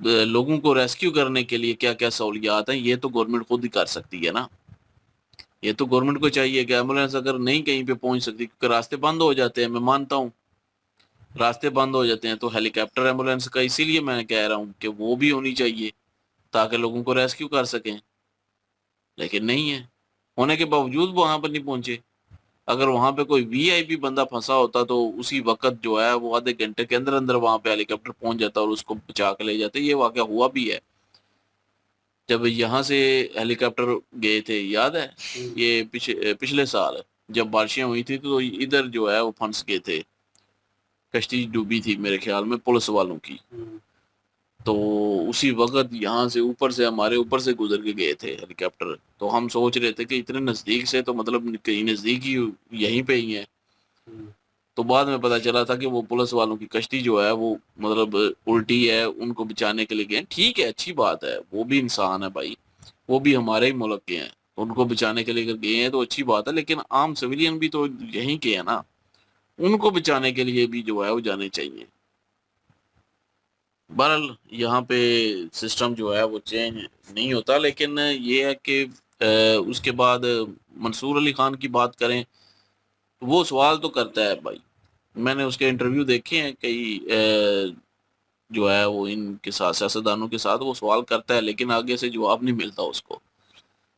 लोगों को रेस्क्यू करने के लिए क्या क्या सहूलियात हैं, ये तो गवर्नमेंट खुद ही कर सकती है ना। ये तो गवर्नमेंट को चाहिए कि एम्बुलेंस अगर नहीं कहीं पे पहुंच सकती, क्योंकि रास्ते बंद हो जाते हैं, मैं मानता हूँ रास्ते बंद हो जाते हैं, तो हेलीकॉप्टर एम्बुलेंस का इसीलिए मैं कह रहा हूँ कि वो भी होनी चाहिए ताकि लोगों को रेस्क्यू कर सकें, लेकिन नहीं है। होने के बावजूद वहां पर नहीं पहुंचे। अगर वहां पे कोई वीआईपी बंदा फंसा होता तो उसी वक्त जो है वो आधे घंटे के अंदर अंदर वहां पे हेलीकॉप्टर पहुंच जाता और उसको बचा के ले जाते। ये वाकया हुआ भी है। जब यहाँ से हेलीकॉप्टर गए थे, याद है, ये पिछले साल जब बारिशें हुई थी तो इधर जो है वो फंस गए थे, कश्ती डूबी थी मेरे ख्याल में पुलिस वालों की। तो उसी वक्त यहाँ से ऊपर से हमारे ऊपर से गुजर के गए थे हेलीकॉप्टर। तो हम सोच रहे थे कि इतने नजदीक से तो मतलब कहीं नजदीक ही यहीं पे ही है। तो बाद में पता चला था कि वो पुलिस वालों की कश्ती जो है वो मतलब उल्टी है, उनको बचाने के लिए गए। ठीक है, अच्छी बात है, वो भी इंसान है भाई, वो भी हमारे ही मुल्क के हैं, तो उनको बचाने के लिए अगर गए हैं तो अच्छी बात है। लेकिन आम सिविलियन भी तो यहीं के हैं ना, उनको बचाने के लिए भी जो है वो जाने चाहिए। बहरहाल यहाँ पे सिस्टम जो है वो चेंज नहीं होता। लेकिन ये है कि उसके बाद मंसूर अली खान की बात करें तो वो सवाल तो करता है भाई। मैंने उसके इंटरव्यू देखे हैं कई, जो है वो इनके साथ सियासतदानों के साथ वो सवाल करता है, लेकिन आगे से जवाब नहीं मिलता उसको।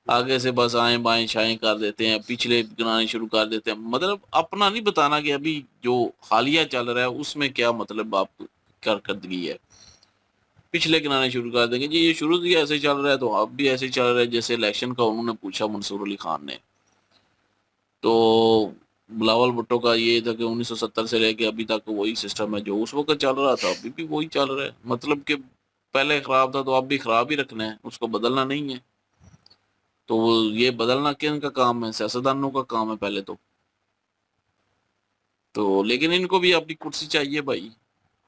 आगे से बस आए बाएं शाएं कर देते हैं, पिछले गिनाने शुरू कर देते हैं। मतलब अपना नहीं बताना कि अभी जो हालिया चल रहा है उसमें क्या मतलब आप कारकर्दगी है। पिछले गिनाने शुरू कर देंगे जी, ये शुरू से ऐसे चल रहा है तो अब भी ऐसे चल रहा है। जैसे इलेक्शन का उन्होंने पूछा मंसूर अली खान ने, तो बिलावल भुट्टो का ये था कि 1970 से लेके अभी तक वही सिस्टम है जो उस वक्त चल रहा था, अभी भी वही चल रहा है। मतलब कि पहले खराब था तो अब भी खराब ही रखना है, उसको बदलना नहीं है। तो ये बदलना किन का काम है? सियासतदानों का काम है पहले तो लेकिन इनको भी अपनी कुर्सी चाहिए भाई।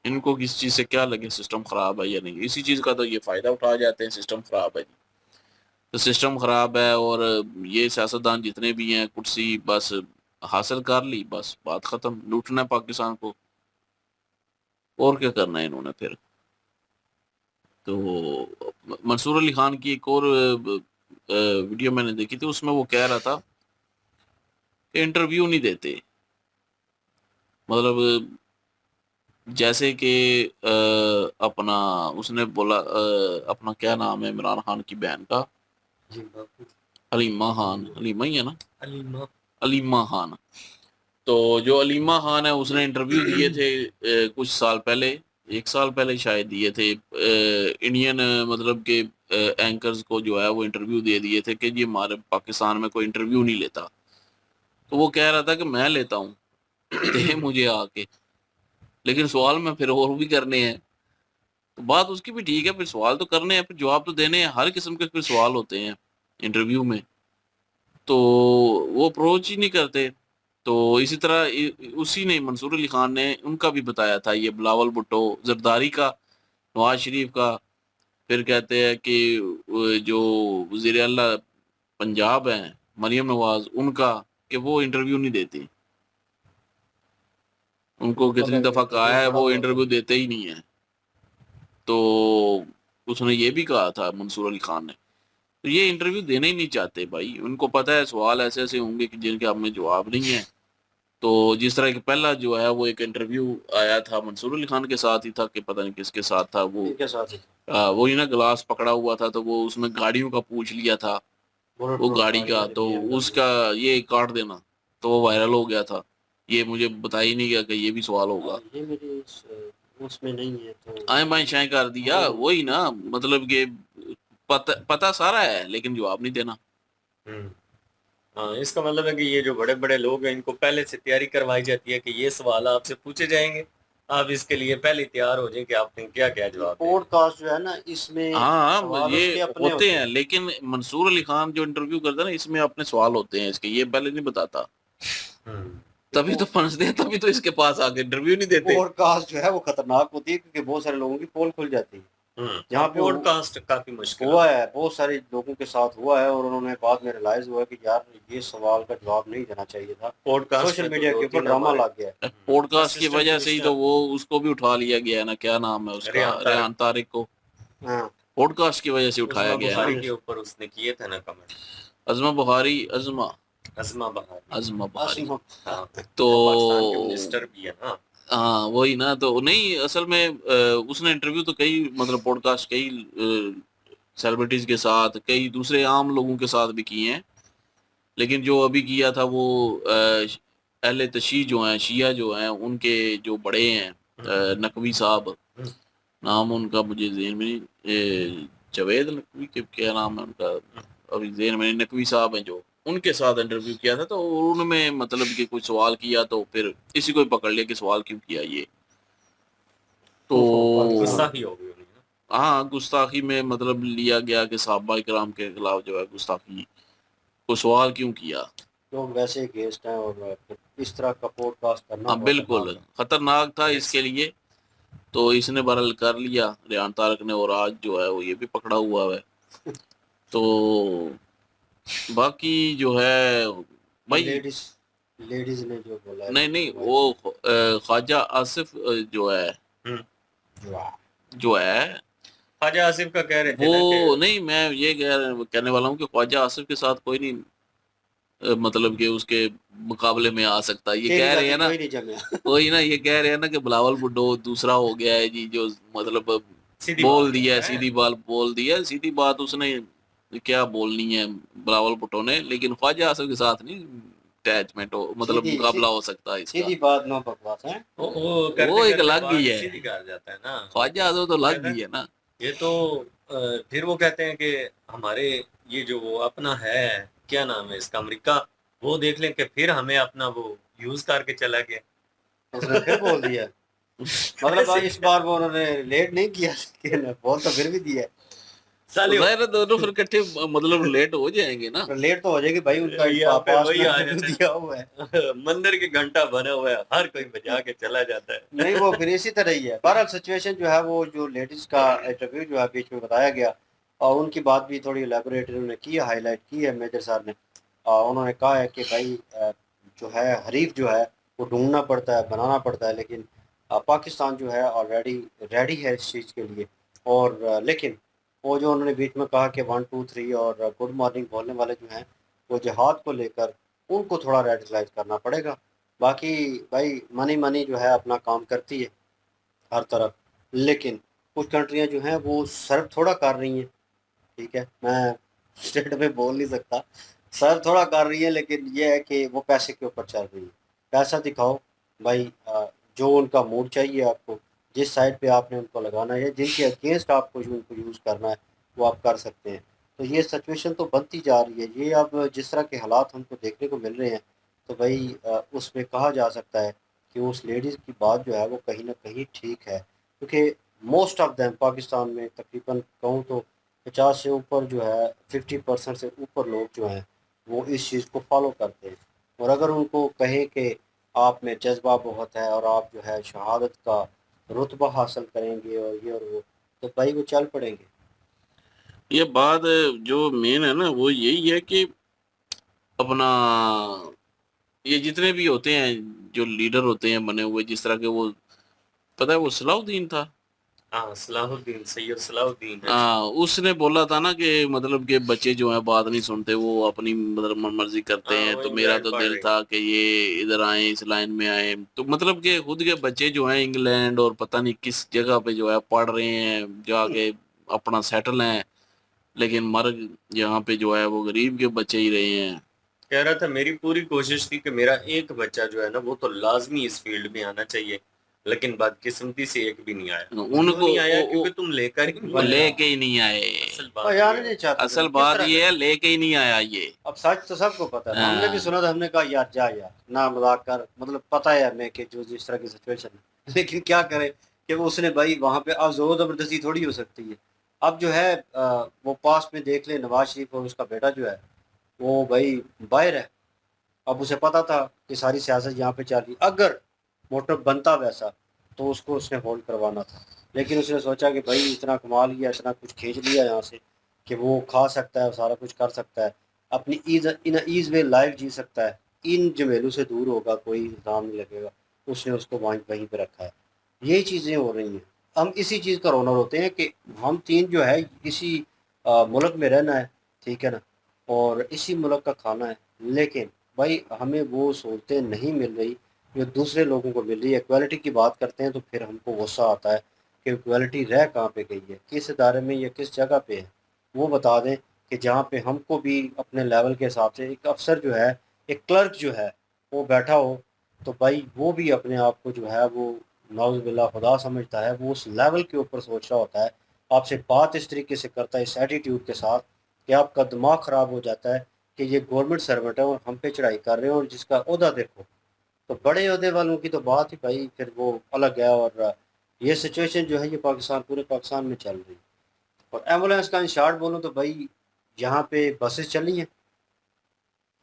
इनको किस चीज से क्या लगे सिस्टम खराब है या नहीं, इसी चीज का तो ये फायदा उठा जाते हैं। सिस्टम खराब है तो सिस्टम खराब है, और ये सियासतदान जितने भी हैं कुर्सी बस हासिल कर ली, बस बात खत्म। लूटना है पाकिस्तान को, और क्या करना है इन्होंने फिर। तो मंसूर अली खान की एक और वीडियो मैंने देखी थी, उसमें वो कह रहा था कि इंटरव्यू नहीं देते। मतलब जैसे कि अपना उसने बोला, अपना क्या नाम है इमरान खान की बहन का, अलीमा खान, अलीमा ही है ना, अलीमा खान। तो जो अलीमा खान है उसने इंटरव्यू दिए थे कुछ साल पहले, 1 साल पहले शायद दिए थे। इंडियन मतलब के एंकर्स को जो है वो इंटरव्यू दे दिए थे कि जी हमारे पाकिस्तान में कोई इंटरव्यू नहीं लेता। तो वो कह रहा था कि मैं लेता हूँ, दे मुझे आके, लेकिन सवाल में फिर और भी करने हैं। तो बात उसकी भी ठीक है, फिर सवाल तो करने हैं, फिर जवाब तो देने हैं। हर किस्म के फिर सवाल होते हैं इंटरव्यू में, तो वो अप्रोच ही नहीं करते। तो इसी तरह उसी ने मंसूर अली खान ने उनका भी बताया था, ये बिलावल भुट्टो, जरदारी का, नवाज शरीफ का, फिर कहते हैं कि जो वज़ीर आला पंजाब हैं मरियम नवाज, उनका, कि वो इंटरव्यू नहीं देती। उनको कितनी दफा कहा है, वो इंटरव्यू देते ही नहीं है। तो उसने ये भी कहा था मंसूर अली खान ने। तो ये इंटरव्यू देने ही नहीं चाहते भाई, उनको पता है सवाल ऐसे ऐसे होंगे कि जिनके आप में जवाब नहीं है। तो जिस तरह कि पहला जो है वो एक इंटरव्यू आया था मंसूर अली खान के साथ ही था, कि पता नहीं किसके साथ था वो, के साथ ही वही ना गिलास पकड़ा हुआ था, तो वो उसमें गाड़ियों का पूछ लिया था, वो गाड़ी का, तो उसका ये काट देना, तो वो वायरल हो गया था। ये मुझे बता ही नहीं गया कि ये भी सवाल होगा, ये मेरे उसमें नहीं है तो आए बाएं शाएं कर दिया। वही ना, मतलब कि पता सारा है लेकिन जवाब नहीं देना। हाँ, इसका मतलब है कि ये जो बड़े बड़े लोग हैं इनको पहले से तैयारी करवाई जाती है कि ये सवाल आपसे पूछे जाएंगे, आप इसके लिए पहले तैयार हो जाएं कि आपने क्या क्या जवाब दिया। पॉडकास्ट जो है ना इसमें हाँ सवाल ये उसके अपने होते हैं, लेकिन मंसूर अली खान जो इंटरव्यू करता है ना, इसमें अपने सवाल होते हैं इसके, ये पहले नहीं बताता। तभी तो फंसते हैं, तभी तो इसके पास आके इंटरव्यू नहीं देते। पॉडकास्ट जो है वो खतरनाक होती है क्योंकि बहुत सारे लोगों की पोल खुल जाती है। जहाँ पे पॉडकास्ट काफी मुश्किल हुआ है, बहुत सारे लोगों के साथ हुआ है, और उन्होंने बाद में रियलाइज हुआ कि यार ये सवाल का जवाब नहीं देना चाहिए था। पॉडकास्ट सोशल मीडिया के ऊपर ड्रामा लग गया है। पॉडकास्ट की वजह से ही तो वो उसको भी उठा लिया गया है ना, क्या नाम है उसका, रेहान तारिक को हाँ, पॉडकास्ट की वजह से उठाया गया है। के ऊपर उसने किए थे ना कमेंट। अज़मा बुखारी, अज़मा अज़मा बहारी। अज़मा बुखारी। हाँ, तो पाकिस्तान के मिनिस्टर भी है ना। हाँ वही ना, तो नहीं असल में उसने इंटरव्यू तो कई मतलब पॉडकास्ट कई सेलिब्रिटीज के साथ, कई दूसरे आम लोगों के साथ भी किए हैं, लेकिन जो अभी किया था वो अहले तशी जो हैं, शिया जो हैं, उनके जो बड़े हैं नकवी साहब, नाम उनका मुझे ज़हन में नहीं, जवेद नकवी के क्या नाम है उनका, अभी ज़हन में नहीं, नकवी साहब हैं जो, उनके साथ इंटरव्यू किया था। तो उनमें मतलब कि कुछ सवाल किया तो फिर इसी को ही पकड़ लिया कि सवाल क्यों किया ये। तो गुस्ताखी हो गई उन्हें। हाँ, गुस्ताखी में मतलब लिया गया कि साहबा इकराम के खिलाफ जो है गुस्ताखी को सवाल क्यों किया। लोग वैसे गेस्ट हैं और इस तरह का पॉडकास्ट करना हाँ बहुत बिल्कुल खतरनाक है। खतरनाक था इसके लिए, तो इसने बहरहाल कर लिया रेहान तारक ने, और आज जो है वो ये भी पकड़ा हुआ है। तो बाकी जो है भाई, लेडीज लेडीज ने जो बोला है नहीं नहीं वो ख्वाजा आसिफ जो है ख्वाजा आसिफ का कह रहे थे ना वो कि नहीं, मैं ये कहने वाला हूँ कि ख्वाजा आसिफ के साथ कोई नहीं मतलब कि उसके मुकाबले में आ सकता, ये तेरी कह रहे जाति हैं ना, कोई नहीं जमे। कोई ना, ये कह रहे हैं ना कि बिलावल भुट्टो दूसरा हो गया है जी, जो मतलब सीधी बोल बात दिया है, है। सीधी बात बोल दिया, सीधी बात उसने क्या बोलनी है बिलावल भुट्टो ने, लेकिन ख्वाजा आसिफ के साथ नहीं अटैचमेंट हो, मतलब सीधी मुकाबला हो सकता है इसका। सीधी बात नो बकवास है। वो करते वो एक करते अलग बात ही है, सीधी कर जाता है ना। ख्वाजा आसिफ तो अलग कहता ही है ना। ये तो फिर वो कहते हैं कि हमारे ये जो वो अपना है, क्या नाम है इसका, अमेरिका, वो देख लें कि फिर हमें अपना वो यूज करके चला गया। उसने फिर बोल दिया, मतलब ऐसे इस बार वो उन्होंने लेट नहीं किया लेकिन बोल तो फिर भी दिया। सालियों, जाहिर है दोनों फिर इकट्ठे मतलब लेट हो जाएंगे ना। लेट तो हो जाएगी भाई, उनका यहाँ पे पास वही में आ इंटरव्यू जाता है। दिया हुआ है। मंदिर के घंटा बना हुआ है, हर कोई बजा के चला जाता है। नहीं वो फिर इसी तरह ही है। बहरहाल सिचुएशन जो है वो जो लेडीज का इंटरव्यू जो है बीच में बताया गया, और उनकी बात भी थोड़ी एलेबोरेट उन्होंने की है, हाईलाइट की है मेजर साहब ने। उन्होंने कहा है कि भाई जो है हरीफ जो है वो ढूंढना पड़ता है, बनाना पड़ता है, लेकिन पाकिस्तान जो है ऑलरेडी रेडी है इस चीज़ के लिए। और लेकिन वो जो उन्होंने बीच में कहा कि 1 2 3 और गुड मॉर्निंग बोलने वाले जो हैं वो जिहाद को लेकर उनको थोड़ा रेडिकलाइज करना पड़ेगा। बाकी भाई मनी मनी जो है अपना काम करती है हर तरफ, लेकिन कुछ कंट्रियां जो हैं वो सर्व थोड़ा कर रही हैं, ठीक है, मैं स्टेट में बोल नहीं सकता, सर्व थोड़ा कर रही है, लेकिन ये है कि वो पैसे के ऊपर चल रही है। पैसा दिखाओ भाई, जो उनका मूड चाहिए आपको, जिस साइड पे आपने उनको लगाना है, जिनके अगेंस्ट आपको जो उनको यूज़ करना है वो आप कर सकते हैं। तो ये सिचुएशन तो बनती जा रही है। ये अब जिस तरह के हालात हमको देखने को मिल रहे हैं, तो भाई उसमें कहा जा सकता है कि उस लेडीज़ की बात जो है वो कहीं ना कहीं ठीक है, क्योंकि मोस्ट ऑफ दैम पाकिस्तान में तकरीबन कहूँ तो 50 से ऊपर जो है 50% से ऊपर लोग जो हैं वो इस चीज़ को फॉलो करते हैं। और अगर उनको कहें कि आप में जज्बा बहुत है और आप जो है शहादत का रुतबा हासिल करेंगे और ये और वो, तो भाई वो चल पड़ेंगे। ये बात जो मेन है ना वो यही है कि अपना ये जितने भी होते हैं जो लीडर होते हैं बने हुए, जिस तरह के वो, पता है वो सलाहुद्दीन था, हाँ, सलाहुद्दीन, सैयद सलाहुद्दीन है। हाँ उसने बोला था ना कि मतलब कि बच्चे जो हैं बात नहीं सुनते, वो अपनी मतलब मन मर्जी करते हाँ, हैं। वो तो मेरा इंग्लैंड तो पढ़ दिल रही। था कि ये इधर आए, इस लाइन में आए, तो मतलब कि खुद के बच्चे जो हैं इंग्लैंड और पता नहीं किस जगह पे जो है पढ़ रहे हैं, जाके अपना सेटल हैं, लेकिन मर यहाँ पे जो है वो गरीब के बच्चे ही रहे हैं। कह रहा था मेरी पूरी कोशिश थी कि मेरा एक बच्चा जो है ना वो तो लाजमी इस फील्ड में आना चाहिए, लेकिन बदकिस्मती से एक भी नहीं आया। क्यों उनको नहीं आया? क्योंकि तुम लेकर ही नहीं वो आए। लेके ही नहीं आए। असल बात और ये यार है। नहीं चाहते थे, असल किस बात तरह ये है करें? लेके ही नहीं आया ये। अब सच तो सबको पता है, हमने भी हाँ, सुना था, हमने कहा यार जा यार ना मजाक कर, मतलब पता है हमें कि जो जिस तरह की सिचुएशन है, लेकिन क्या करें कि वो उसने भाई वहाँ पे अब जोर जबरदस्ती थोड़ी हो सकती है। अब जो है वो पास में देख ले नवाज शरीफ और उसका बेटा जो है वो भाई बाहर है। अब उसे पता था कि सारी सियासत यहाँ पे चल रही, अगर मोटिव बनता वैसा तो उसको उसने होल्ड करवाना था, लेकिन उसने सोचा कि भाई इतना कमा लिया, इतना कुछ खींच लिया यहाँ से कि वो खा सकता है, सारा कुछ कर सकता है, अपनी ईज वे लाइफ जी सकता है, इन झमेलों से दूर होगा, कोई इल्ज़ाम नहीं लगेगा, उसने उसको वहीं वहीं पे रखा है। यही चीज़ें हो रही हैं। हम इसी चीज़ का रोनर होते हैं कि हम तीन जो है इसी मुल्क में रहना है, ठीक है ना, और इसी मुल्क का खाना है, लेकिन भाई हमें वो सहूलतें नहीं मिल रही जो दूसरे लोगों को मिल रही है। क्वालिटी की बात करते हैं तो फिर हमको गुस्सा आता है कि क्वालिटी रह कहाँ पे गई है, किस इदारे में या किस जगह पे है। वो बता दें कि जहाँ पे हमको भी अपने लेवल के हिसाब से एक अफसर जो है, एक क्लर्क जो है वो बैठा हो, तो भाई वो भी अपने आप को जो है वो नाउज़ुबिल्लाह खुदा समझता है, वो उस लेवल के ऊपर सोच रहा होता है, आपसे बात इस तरीके से करता है, इस एटीट्यूड के साथ कि आपका दिमाग ख़राब हो जाता है कि ये गवर्नमेंट सर्वेंट है और हम पे चढ़ाई कर रहे हैं और जिसका ओहदा देखो। तो बड़े ओहदे वालों की तो बात ही भाई फिर वो अलग है। और ये सिचुएशन जो है ये पाकिस्तान, पूरे पाकिस्तान में चल रही है। और एम्बुलेंस का इन शॉर्ट बोलूँ तो भाई यहाँ पे बसेस चली हैं,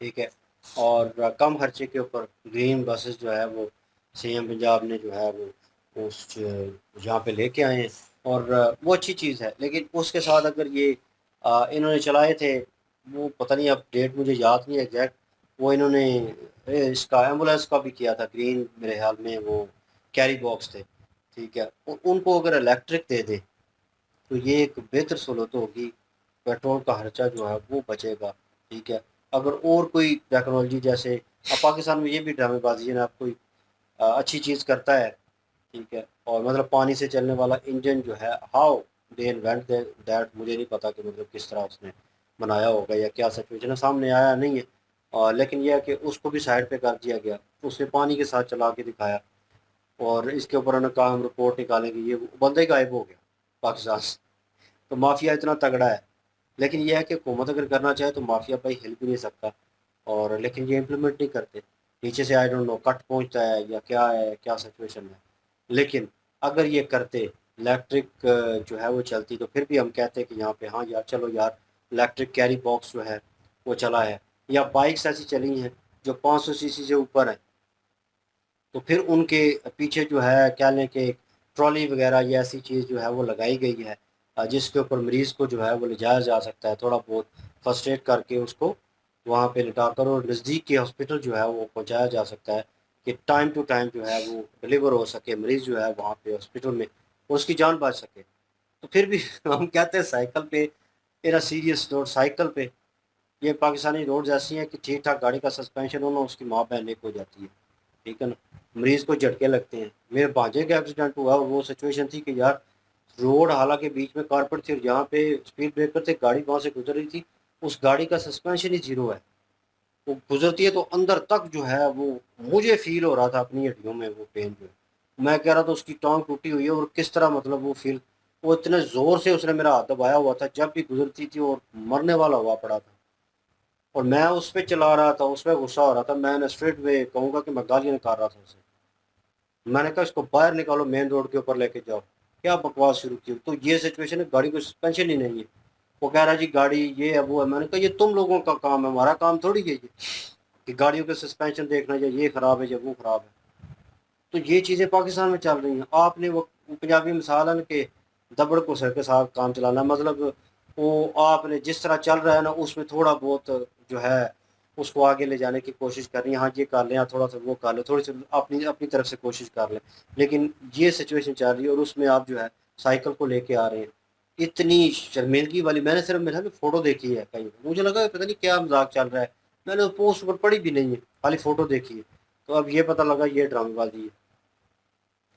ठीक है, और कम खर्चे के ऊपर ग्रीन बसेस जो है वो सीएम पंजाब ने जो है वो उस यहाँ पे लेके आए हैं, और वो अच्छी चीज़ है। लेकिन उसके साथ अगर ये इन्होंने चलाए थे, वो पता नहीं, अब डेट मुझे याद नहीं एग्जैक्ट, वो इन्होंने इसका एम्बुलेंस का भी किया था ग्रीन, मेरे ख्याल में वो कैरी बॉक्स थे, ठीक है। उनको अगर इलेक्ट्रिक दे दे तो ये एक बेहतर सहूलत होगी, पेट्रोल का खर्चा जो है वो बचेगा, ठीक है। अगर और कोई टेक्नोलॉजी, जैसे अब पाकिस्तान में ये भी ड्रामेबाजी है ना, अब कोई अच्छी चीज़ करता है, ठीक है, और मतलब पानी से चलने वाला इंजन जो है, हाउ दे इन्वेंट दैट, मुझे नहीं पता कि मतलब किस तरह उसने बनाया होगा या क्या सिचुएशन है, सामने आया नहीं है। लेकिन यह है कि उसको भी साइड पे कर दिया गया, उसने पानी के साथ चला के दिखाया, और इसके ऊपर उन्होंने कहा हम रिपोर्ट निकालेंगे, ये बंदा ही गायब हो गया पाकिस्तान से। तो माफिया इतना तगड़ा है। लेकिन यह है कि हुकूमत अगर करना चाहे तो माफिया भाई हिल भी नहीं सकता, और लेकिन ये इम्प्लीमेंट नहीं करते, नीचे से आई डोंट नो कट पहुंचता है या क्या है, क्या सिचुएशन है। लेकिन अगर ये करते, इलेक्ट्रिक जो है वो चलती, तो फिर भी हम कहते हैं कि यहाँ पे हाँ यार चलो यार, इलेक्ट्रिक कैरी बॉक्स जो है वो चला है, या बाइक्स ऐसी चली हैं जो 500 सीसी से ऊपर है, तो फिर उनके पीछे जो है क्या लें कि ट्रॉली वगैरह या ऐसी चीज़ जो है वो लगाई गई है, जिसके ऊपर मरीज़ को जो है वो ले जाया जा सकता है, थोड़ा बहुत फर्स्ट एड करके उसको वहाँ पे लिटाकर, और नज़दीक के हॉस्पिटल जो है वो पहुँचाया जा सकता है कि टाइम टू टाइम जो है वो डिलीवर हो सके, मरीज़ जो है वहाँ पे हॉस्पिटल में उसकी जान बच सके। तो फिर भी हम कहते हैं साइकिल पे, मेरा सीरियस नोट, साइकिल पे, ये पाकिस्तानी रोड्स ऐसी हैं कि ठीक ठाक गाड़ी का सस्पेंशन होना उसकी माँ बहन एक हो जाती है, ठीक है ना, मरीज़ को झटके लगते हैं। मेरे भांजे का एक्सीडेंट हुआ, और वो सिचुएशन थी कि यार रोड हालांकि बीच में कारपेट थी और यहाँ पे स्पीड ब्रेकर थे, गाड़ी वहाँ से गुजर रही थी, उस गाड़ी का सस्पेंशन ही जीरो है, वो गुजरती है तो अंदर तक जो है वो मुझे फील हो रहा था अपनी हड्डियों में वो पेन जो है। मैं कह रहा था उसकी टांग टूटी हुई है, और किस तरह मतलब वो फील, वो इतने ज़ोर से उसने मेरा हाथ दबाया हुआ था जब भी गुजरती थी, और मरने वाला हुआ पड़ा था, और मैं उस पर चला रहा था, उस पर गुस्सा हो रहा था। मैंने स्ट्रेट वे कहूँगा कि मैं गालियाँ निकाल रहा था उसे, मैंने कहा इसको बाहर निकालो, मेन रोड के ऊपर लेके जाओ, क्या बकवास शुरू की। तो ये सिचुएशन है, गाड़ी को सस्पेंशन ही नहीं है, वो कह रहा जी गाड़ी ये है वो है। मैंने कहा ये तुम लोगों का काम है, हमारा काम थोड़ी है ये कि गाड़ियों के सस्पेंशन देखना, या ये ख़राब है या वो ख़राब है। तो ये चीज़ें पाकिस्तान में चल रही हैं। आपने वो पंजाबी मिसाल है ना कि दबड़ को सर के साथ काम चलाना, मतलब वो आपने जिस तरह चल रहा है ना उसमें थोड़ा बहुत जो है उसको आगे ले जाने की कोशिश करनी है, हाँ ये कर लें, हाँ थोड़ा सा वो कर लें, थोड़ी सी अपनी अपनी तरफ से कोशिश कर लें। लेकिन ये सिचुएशन चल रही है और उसमें आप जो है साइकिल को लेके आ रहे हैं, इतनी शर्मिंदगी वाली। मैंने सिर्फ मेरा फ़ोटो देखी है कहीं, मुझे लगा पता नहीं क्या मजाक चल रहा है, मैंने पोस्ट पर पढ़ी भी नहीं है, खाली फ़ोटो देखी है, तो अब ये पता लगा ये ड्रामेबाजी है।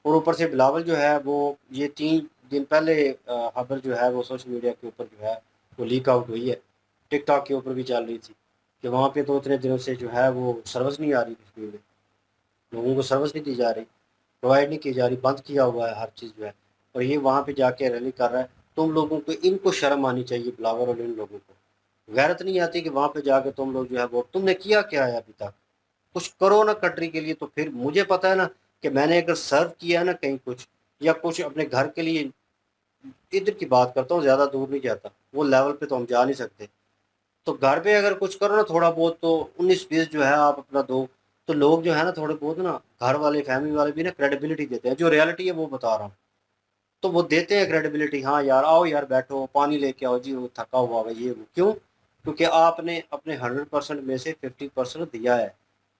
और ऊपर से बिलावल जो है वो ये 3 दिन पहले खबर जो है वो सोशल मीडिया के ऊपर जो है वो लीक आउट हुई है, टिकटॉक के ऊपर भी चल रही थी कि वहाँ पे 2-3 दिनों से जो है वो सर्विस नहीं आ रही कश्मीर में, लोगों को सर्विस नहीं दी जा रही, प्रोवाइड नहीं की जा रही, बंद किया हुआ है हर चीज़ जो है। और ये वहाँ पे जाके रैली कर रहा है। तुम लोगों को, इनको शर्म आनी चाहिए बिलावल और इन लोगों को, गैरत नहीं आती कि वहाँ पे जाके तुम लोग जो है वोट, तुमने किया क्या है अभी तक, कुछ करो ना कंट्री के लिए। तो फिर मुझे पता है ना कि मैंने अगर सर्व किया है ना कहीं कुछ, या कुछ अपने घर के लिए, इधर की बात करता हूँ, ज़्यादा दूर नहीं जाता, वो लेवल पे तो हम जा नहीं सकते। तो घर पे अगर कुछ करो ना थोड़ा बहुत, तो 19-20 जो है आप अपना दो, तो लोग जो है ना थोड़े बहुत ना, घर वाले फैमिली वाले भी ना क्रेडिबिलिटी देते हैं, जो रियलिटी है वो बता रहा हूँ, तो वो देते हैं क्रेडिबिलिटी। हाँ यार आओ यार बैठो, पानी लेके आओ जी, वो थका हुआ है ये वो, क्यों? क्योंकि आपने अपने 100% में से 50% दिया है,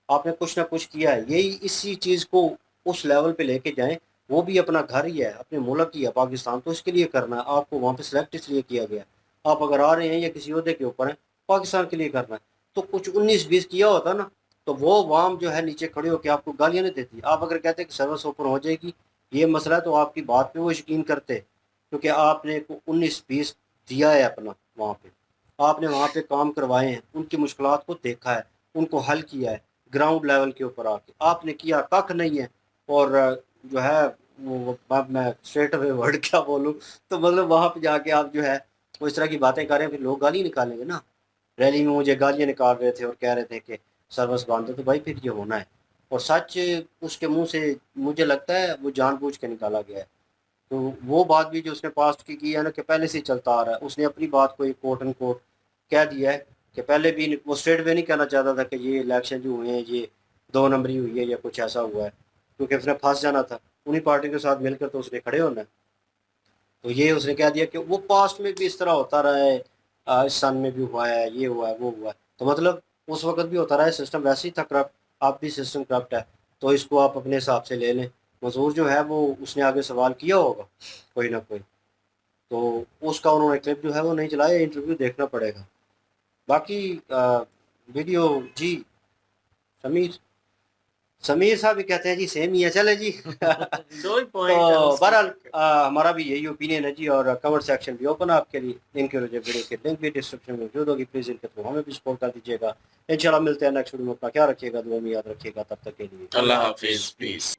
आपने कुछ ना कुछ किया है। यही इसी चीज़ को उस लेवल पे लेके जाएं, वो भी अपना घर ही है, अपने मुल्क ही है पाकिस्तान, तो इसके लिए करना है आपको, वहाँ पे सिलेक्ट इसलिए किया गया। आप अगर आ रहे हैं या किसी ओहदे के ऊपर हैं पाकिस्तान के लिए करना है। तो कुछ 19-20 किया होता ना, तो वो वाम जो है नीचे खड़े होकर आपको गालियां नहीं देती। आप अगर कहते कि सर्विस ओपन हो जाएगी, ये मसला है, तो आपकी बात पे वो यकीन करते, क्योंकि आपने 19-20 दिया है अपना वहाँ पे, आपने वहाँ पे काम करवाए हैं, उनकी मुश्किलात को देखा है, उनको हल किया है ग्राउंड लेवल के ऊपर आके। आपने किया कख नहीं है। और जो है वो मैं स्ट्रेट अवे वर्ड क्या बोलूँ, तो मतलब वहाँ पे जाके आप जो है वो इस तरह की बातें कर रहे हैं, फिर लोग गाली निकालेंगे ना। रैली में मुझे गालियाँ निकाल रहे थे और कह रहे थे कि सर्विस बंद है, तो भाई फिर ये होना है। और सच उसके मुंह से मुझे लगता है वो जानबूझ के निकाला गया है। तो वो बात भी जो उसने पास्ट की है ना, कि पहले से ही चलता आ रहा है। उसने अपनी बात को एक कोट एंड कोट कह दिया है कि पहले भी वो स्ट्रेट वे नहीं कहना चाहता था कि ये इलेक्शन जो हुए हैं ये 2 नंबरी हुई है या कुछ ऐसा हुआ है, क्योंकि उसने फंस जाना था। उन्हीं पार्टी के साथ मिलकर तो उसने खड़े होना है। तो ये उसने कह दिया कि वो पास्ट में भी इस तरह होता रहा है, इस सन में भी हुआ है, ये हुआ है, वो हुआ है। तो मतलब उस वक्त भी होता रहा है, सिस्टम वैसे ही था करप्ट, आप भी सिस्टम करप्ट है। तो इसको आप अपने हिसाब से ले लें। मजूर जो है वो उसने आगे सवाल किया होगा कोई ना कोई, तो उसका उन्होंने क्लिप जो है वो नहीं चलाया, इंटरव्यू देखना पड़ेगा। बाकी वीडियो जी समीर साहब भी कहते हैं जी सेम ही है, चले जी। दो ही तो पॉइंट है उसके। बहरहाल हमारा भी यही ओपिनियन है जी। और कमेंट सेक्शन भी ओपन है आपके लिए। इनके वीडियो के लिंक भी डिस्क्रिप्शन में मौजूद होगी, प्लीज़ इनके थ्रू हमें भी सपोर्ट कर दीजिएगा। इंशाल्लाह मिलते हैं नेक्स्ट वीडियो में। अपना क्या रखिएगा, दुआ में याद रखिएगा। तब तक के लिए अल्लाह हाफिज, पीस।